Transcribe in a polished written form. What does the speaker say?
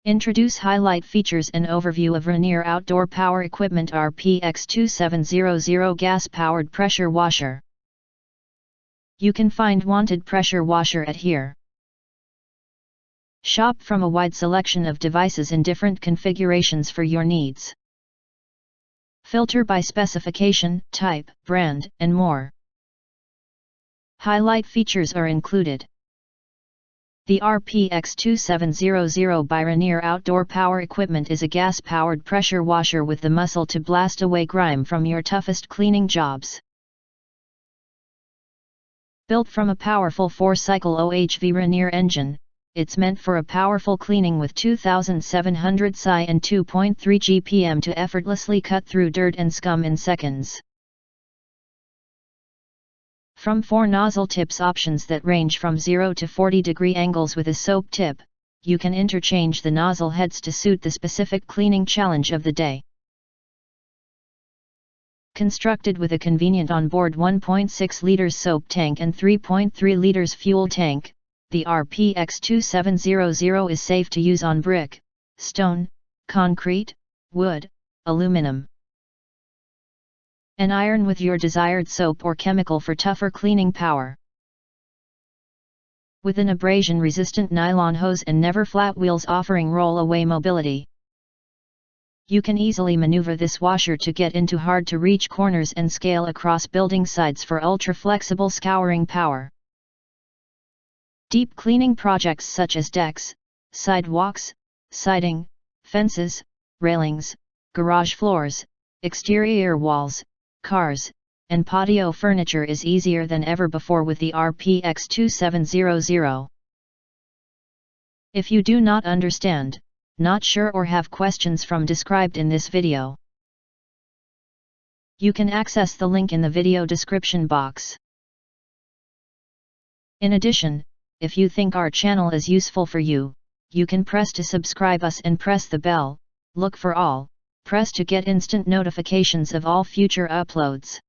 Introduce highlight features and overview of Rainier Outdoor Power Equipment RPX2700 gas-powered pressure washer. You can find wanted pressure washer at here. Shop from a wide selection of devices in different configurations for your needs. Filter by specification, type, brand, and more. Highlight features are included. The RPX2700 by Rainier Outdoor Power Equipment is a gas-powered pressure washer with the muscle to blast away grime from your toughest cleaning jobs. Built from a powerful 4-cycle OHV Rainier engine, it's meant for a powerful cleaning with 2700 psi and 2.3 GPM to effortlessly cut through dirt and scum in seconds. From 4 nozzle tips options that range from 0 to 40-degree angles with a soap tip, you can interchange the nozzle heads to suit the specific cleaning challenge of the day. Constructed with a convenient onboard 1.6 liters soap tank and 3.3 liters fuel tank, the RPX2700 is safe to use on brick, stone, concrete, wood, aluminum, and iron with your desired soap or chemical for tougher cleaning power. With an abrasion-resistant nylon hose and never flat wheels offering roll-away mobility, you can easily maneuver this washer to get into hard-to-reach corners and scale across building sides for ultra-flexible scouring power. Deep cleaning projects such as decks, sidewalks, siding, fences, railings, garage floors, exterior walls, cars, and patio furniture is easier than ever before with the RPX2700. If you do not understand, not sure or have questions from described in this video, you can access the link in the video description box. In addition, if you think our channel is useful for you, you can press to subscribe us and press the bell, look for all, press to get instant notifications of all future uploads.